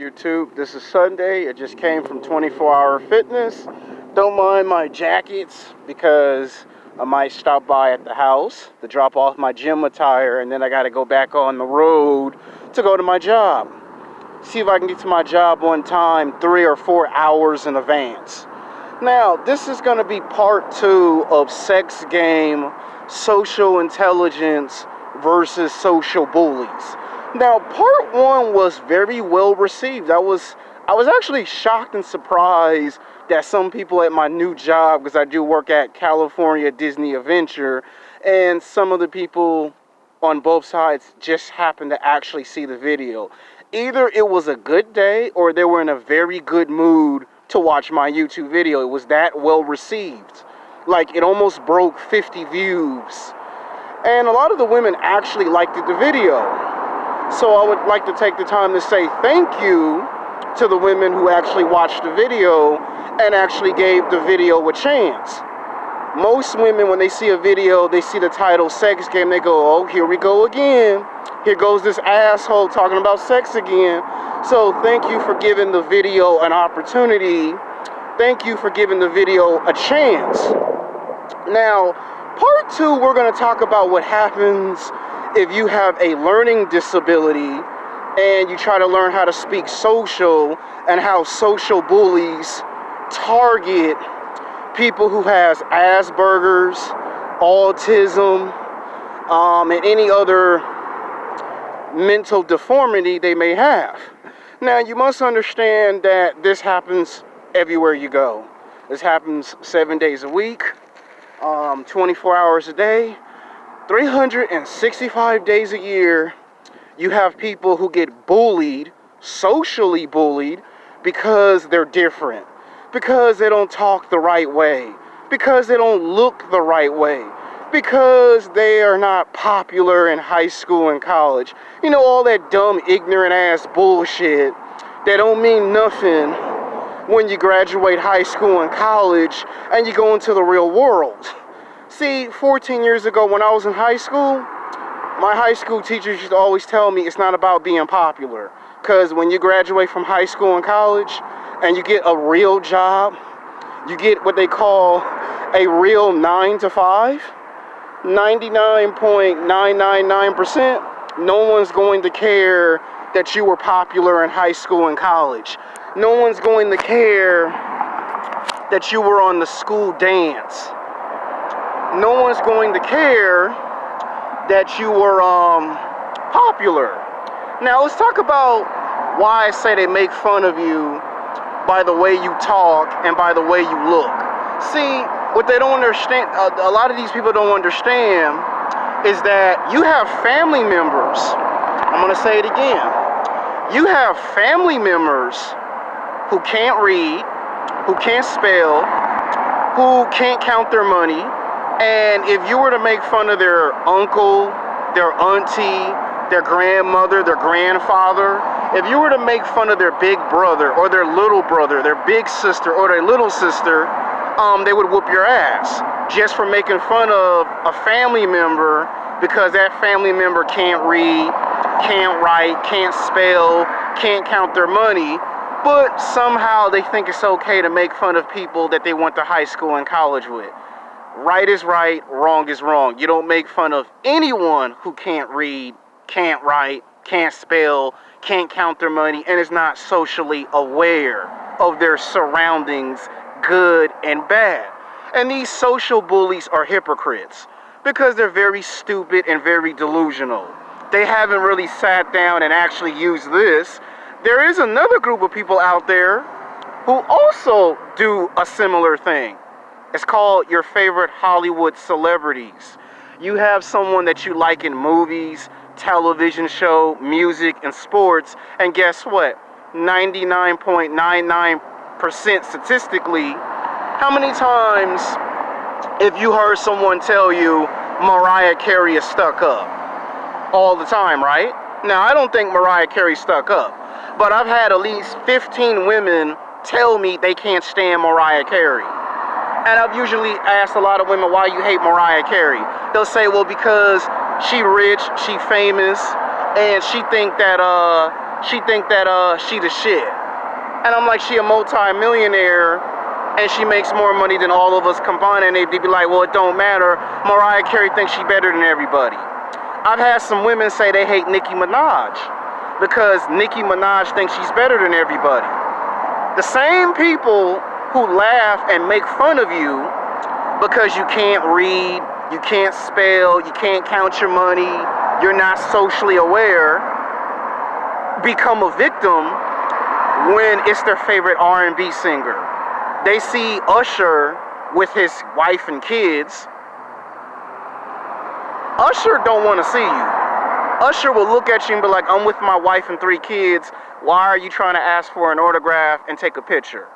YouTube. This is Sunday. I just came from 24-hour fitness. Don't mind my jackets because I might stop by at the house to drop off my gym attire, and then I got to go back on the road to go to my job. See if I can get to my job on time 3 or 4 hours in advance. Now, this is going to be part 2 of Sex Game, Social Intelligence versus Social Bullies. Now, part 1 was very well received. I was actually shocked and surprised that some people at my new job, because I do work at California Disney Adventure, and some of the people on both sides just happened to actually see the video. Either it was a good day or they were in a very good mood to watch my YouTube video. It was that well received. Like, it almost broke 50 views. And a lot of the women actually liked the video. So I would like to take the time to say thank you to the women who actually watched the video and actually gave the video a chance. Most women, when they see a video, they see the title Sex Game, they go, oh, here we go again. Here goes this asshole talking about sex again. So thank you for giving the video an opportunity. Thank you for giving the video a chance. Now, part 2, we're going to talk about what happens if you have a learning disability and you try to learn how to speak social, and how social bullies target people who has Asperger's, autism, and any other mental deformity they may have. Now, you must understand that this happens everywhere you go. This happens 7 days a week, 24 hours a day, 365 days a year. You have people who get bullied, socially bullied, because they're different, because they don't talk the right way, because they don't look the right way, because they are not popular in high school and college. You know, all that dumb, ignorant ass bullshit that don't mean nothing when you graduate high school and college and you go into the real world. See, 14 years ago when I was in high school, my high school teachers used to always tell me it's not about being popular. Because when you graduate from high school and college and you get a real job, you get what they call a real 9 to 5, 99.999%, no one's going to care that you were popular in high school and college. No one's going to care that you were on the school dance. No one's going to care that you were popular. Now, let's talk about why I say they make fun of you by the way you talk and by the way you look. See, what they don't understand, a lot of these people don't understand, is that you have family members. I'm going to say it again. You have family members who can't read, who can't spell, who can't count their money. And if you were to make fun of their uncle, their auntie, their grandmother, their grandfather, if you were to make fun of their big brother or their little brother, their big sister or their little sister, they would whoop your ass just for making fun of a family member, because that family member can't read, can't write, can't spell, can't count their money. But somehow they think it's okay to make fun of people that they went to high school and college with. Right is right, wrong is wrong. You don't make fun of anyone who can't read, can't write, can't spell, can't count their money, and is not socially aware of their surroundings, good and bad. And these social bullies are hypocrites because they're very stupid and very delusional. They haven't really sat down and actually used this. There is another group of people out there who also do a similar thing. It's called your favorite Hollywood celebrities. You have someone that you like in movies, television show, music, and sports, and guess what? 99.99% statistically, how many times if you heard someone tell you Mariah Carey is stuck up? All the time, right? Now, I don't think Mariah Carey's stuck up, but I've had at least 15 women tell me they can't stand Mariah Carey. And I've usually asked a lot of women, why you hate Mariah Carey? They'll say, well, because she rich, she famous, and she think that she think that she the shit. And I'm like, she a multi-millionaire and she makes more money than all of us combined, and they'd be like, well, it don't matter. Mariah Carey thinks she better than everybody. I've had some women say they hate Nicki Minaj because Nicki Minaj thinks she's better than everybody. The same people who laugh and make fun of you because you can't read, you can't spell, you can't count your money, you're not socially aware, become a victim when it's their favorite R&B singer. They see Usher with his wife and kids. Usher don't want to see you. Usher will look at you and be like, I'm with my wife and 3 kids. Why are you trying to ask for an autograph and take a picture?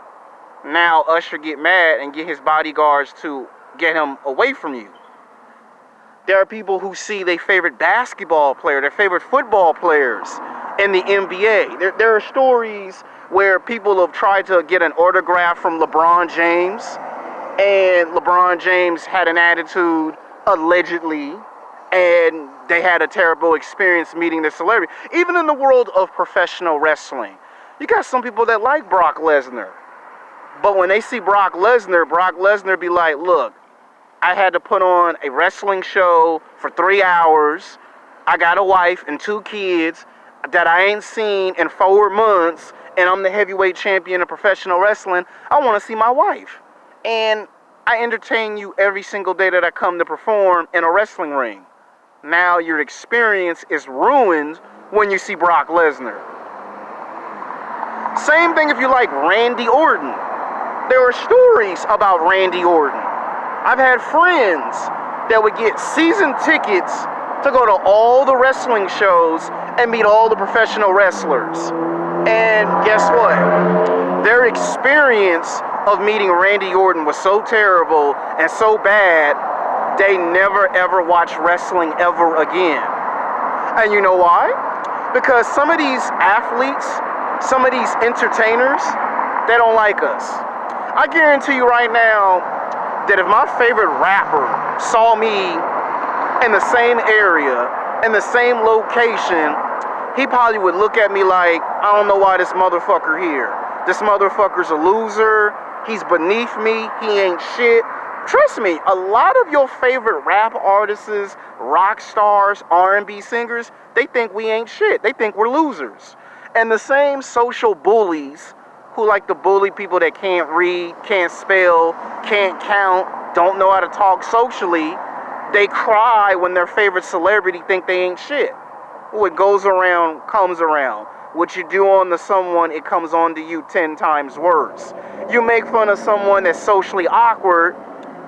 Now Usher get mad and get his bodyguards to get him away from you. There are people who see their favorite basketball player, their favorite football players in the NBA. There are stories where people have tried to get an autograph from LeBron James, and LeBron James had an attitude, allegedly, and they had a terrible experience meeting the celebrity. Even in the world of professional wrestling, you got some people that like Brock Lesnar, but when they see Brock Lesnar be like, look, I had to put on a wrestling show for 3 hours. I got a wife and 2 kids that I ain't seen in 4 months, and I'm the heavyweight champion of professional wrestling. I want to see my wife. And I entertain you every single day that I come to perform in a wrestling ring. Now your experience is ruined when you see Brock Lesnar. Same thing if you like Randy Orton. There are stories about Randy Orton. I've had friends that would get season tickets to go to all the wrestling shows and meet all the professional wrestlers. And guess what? Their experience of meeting Randy Orton was so terrible and so bad, they never ever watched wrestling ever again. And you know why? Because some of these athletes, some of these entertainers, they don't like us. I guarantee you right now that if my favorite rapper saw me in the same area, in the same location, he probably would look at me like, I don't know why this motherfucker here. This motherfucker's a loser. He's beneath me. He ain't shit. Trust me, a lot of your favorite rap artists, rock stars, R&B singers, they think we ain't shit. They think we're losers. And the same social bullies who like to bully people that can't read, can't spell, can't count, don't know how to talk socially, they cry when their favorite celebrity think they ain't shit. What goes around comes around. What you do on to someone, it comes on to you 10 times worse. You make fun of someone that's socially awkward,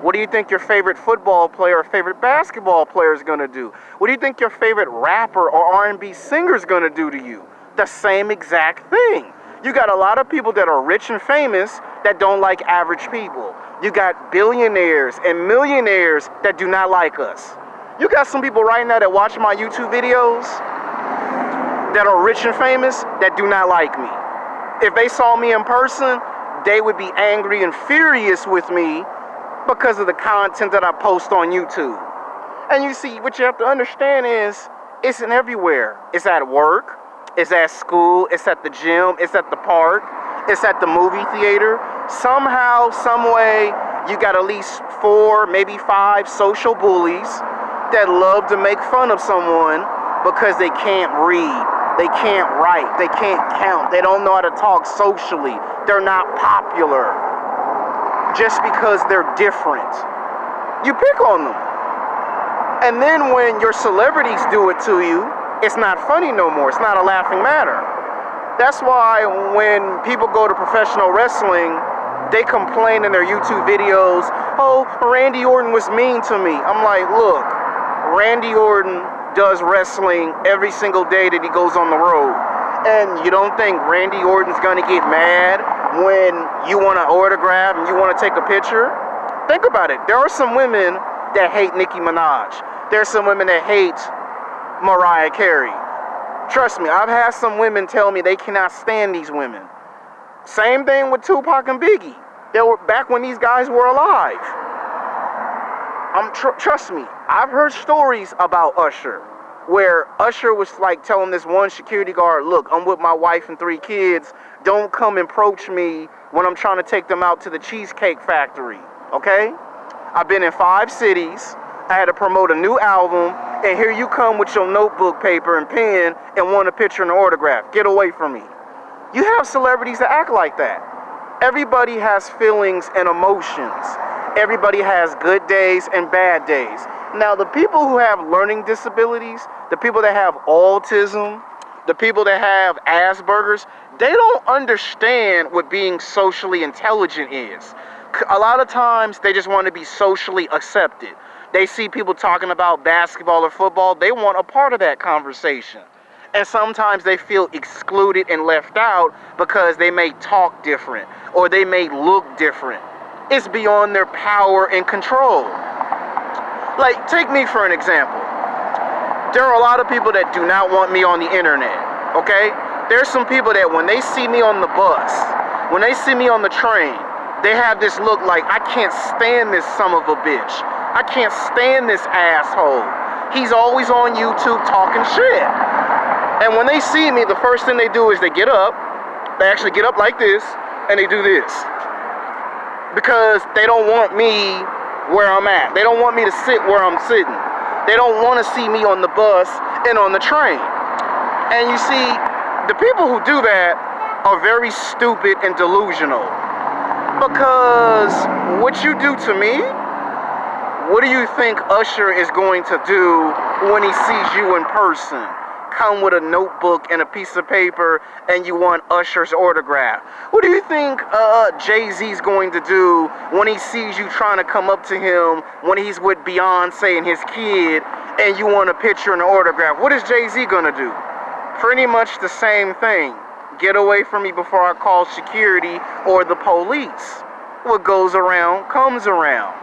what do you think your favorite football player or favorite basketball player is going to do? What do you think your favorite rapper or R&B singer is going to do to you? The same exact thing. You got a lot of people that are rich and famous that don't like average people. You got billionaires and millionaires that do not like us. You got some people right now that watch my YouTube videos that are rich and famous that do not like me. If they saw me in person, they would be angry and furious with me because of the content that I post on YouTube. And you see, what you have to understand is, it's in everywhere. It's at work, it's at school, it's at the gym, it's at the park, it's at the movie theater. Somehow, some way, you got at least 4, maybe 5 social bullies that love to make fun of someone because they can't read, they can't write, they can't count, they don't know how to talk socially, they're not popular. Just because they're different. You pick on them. And then when your celebrities do it to you, it's not funny no more. It's not a laughing matter. That's why when people go to professional wrestling, they complain in their YouTube videos, oh, Randy Orton was mean to me. I'm like, look, Randy Orton does wrestling every single day that he goes on the road. And you don't think Randy Orton's gonna get mad when you want an autograph and you want to take a picture? Think about it. There are some women that hate Nicki Minaj. There are some women that hate Mariah Carey. Trust me, I've had some women tell me they cannot stand these women. Same thing with Tupac and Biggie. They were back when these guys were alive. Trust me, I've heard stories about Usher. where Usher was like telling this one security guard, look, I'm with my wife and 3 kids. Don't come and approach me when I'm trying to take them out to the Cheesecake Factory, okay? I've been in 5 cities. I had to promote a new album, and here you come with your notebook paper and pen and want a picture and an autograph. Get away from me. You have celebrities that act like that. Everybody has feelings and emotions. Everybody has good days and bad days. Now, the people who have learning disabilities, the people that have autism, the people that have Asperger's, they don't understand what being socially intelligent is. A lot of times, they just want to be socially accepted. They see people talking about basketball or football, they want a part of that conversation. And sometimes they feel excluded and left out because they may talk different or they may look different. It's beyond their power and control. Like, take me for an example. There are a lot of people that do not want me on the internet, okay? There's some people that when they see me on the bus, when they see me on the train, they have this look like, I can't stand this son of a bitch. I can't stand this asshole. He's always on YouTube talking shit. And when they see me, the first thing they do is they get up. They actually get up like this, and they do this. Because they don't want me where I'm at. They don't want me to sit where I'm sitting. They don't want to see me on the bus and on the train. And you see, the people who do that are very stupid and delusional. Because what you do to me, what do you think Usher is going to do when he sees you in person? Come with a notebook and a piece of paper and you want Usher's autograph. What do you think Jay-Z's going to do when he sees you trying to come up to him when he's with Beyonce and his kid and you want a picture and an autograph? What is Jay-Z going to do? Pretty much the same thing. Get away from me before I call security or the police. What goes around comes around.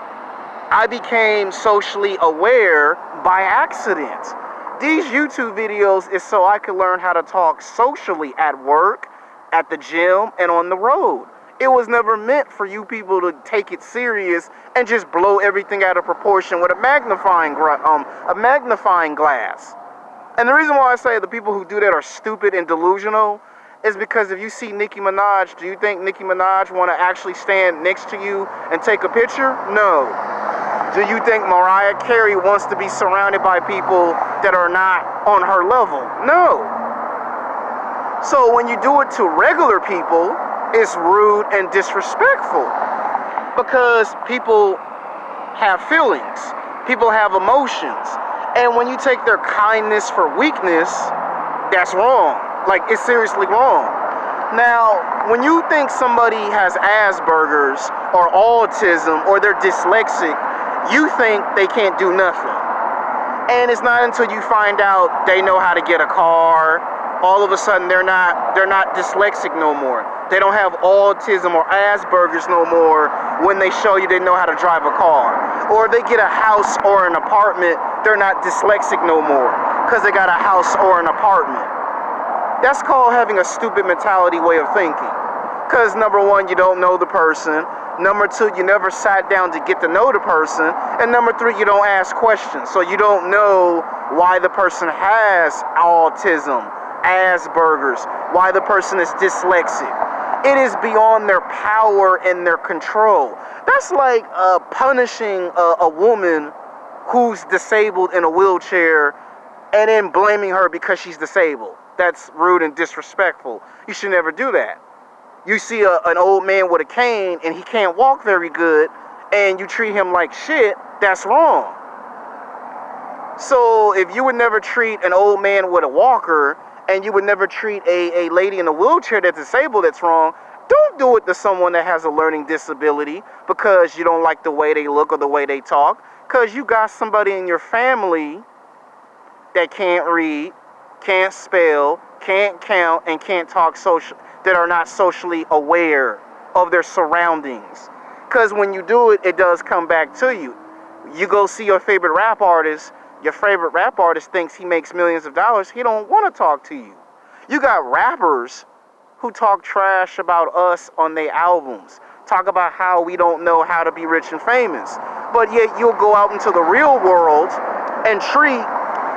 I became socially aware by accident. These YouTube videos is so I could learn how to talk socially at work, at the gym, and on the road. It was never meant for you people to take it serious and just blow everything out of proportion with a magnifying glass. And the reason why I say the people who do that are stupid and delusional is because if you see Nicki Minaj, do you think Nicki Minaj want to actually stand next to you and take a picture? No. Do you think Mariah Carey wants to be surrounded by people that are not on her level? No. So when you do it to regular people, it's rude and disrespectful because people have feelings, people have emotions, and when you take their kindness for weakness, that's wrong. Like, it's seriously wrong. Now, when you think somebody has Asperger's or autism or they're dyslexic, you think they can't do nothing. And it's not until you find out they know how to get a car, all of a sudden they're not dyslexic no more. They don't have autism or Asperger's no more when they show you they know how to drive a car. Or they get a house or an apartment, they're not dyslexic no more because they got a house or an apartment. That's called having a stupid mentality way of thinking. Because number one, you don't know the person. Number two, you never sat down to get to know the person. And number three, you don't ask questions. So you don't know why the person has autism, Asperger's, why the person is dyslexic. It is beyond their power and their control. That's like punishing a woman who's disabled in a wheelchair and then blaming her because she's disabled. That's rude and disrespectful. You should never do that. You see an old man with a cane and he can't walk very good and you treat him like shit, that's wrong. So if you would never treat an old man with a walker and you would never treat a lady in a wheelchair that's disabled, that's wrong, don't do it to someone that has a learning disability because you don't like the way they look or the way they talk. Because you got somebody in your family that can't read, can't spell, can't count, and can't talk social, that are not socially aware of their surroundings. Because when you do it, it does come back to you. You go see your favorite rap artist thinks he makes millions of dollars, he don't want to talk to you. You got rappers who talk trash about us on their albums, talk about how we don't know how to be rich and famous, but yet you'll go out into the real world and treat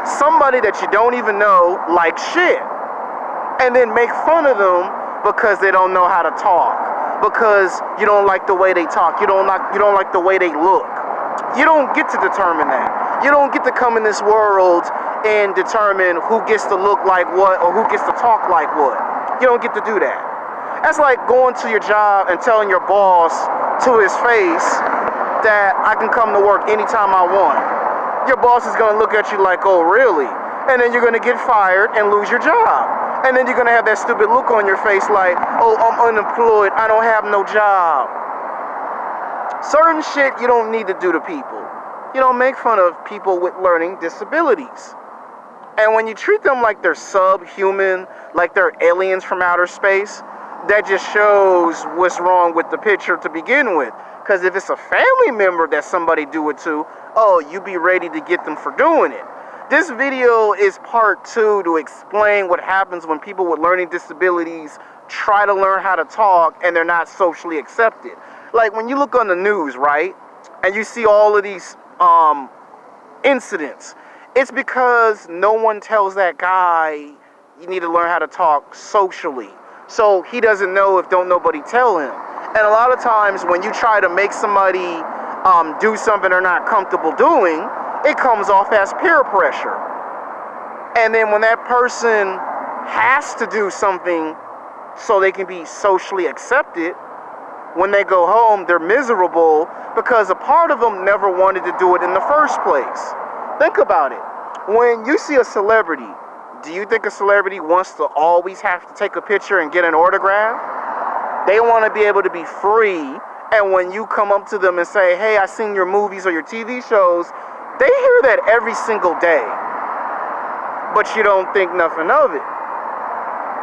somebody that you don't even know like shit, and then make fun of them because they don't know how to talk, because you don't like the way they talk, you don't like the way they look. You don't get to determine that. You don't get to come in this world and determine who gets to look like what or who gets to talk like what. You don't get to do that. That's like going to your job and telling your boss to his face that I can come to work anytime I want. Your boss is gonna look at you like, oh really? And then you're gonna get fired and lose your job. And then you're gonna have that stupid look on your face like, oh, I'm unemployed, I don't have no job. Certain shit you don't need to do to people. You don't make fun of people with learning disabilities. And when you treat them like they're subhuman, like they're aliens from outer space, that just shows what's wrong with the picture to begin with. Because if it's a family member that somebody do it to, oh, you be ready to get them for doing it. This video is part 2 to explain what happens when people with learning disabilities try to learn how to talk and they're not socially accepted. Like when you look on the news, right, and you see all of these incidents, it's because no one tells that guy you need to learn how to talk socially. So he doesn't know if don't nobody tell him. And a lot of times when you try to make somebody do something they're not comfortable doing, it comes off as peer pressure. And then when that person has to do something so they can be socially accepted, when they go home, they're miserable because a part of them never wanted to do it in the first place. Think about it. When you see a celebrity, do you think a celebrity wants to always have to take a picture and get an autograph? They want to be able to be free. And when you come up to them and say, hey, I seen your movies or your TV shows, they hear that every single day. But you don't think nothing of it.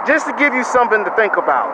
Just to give you something to think about.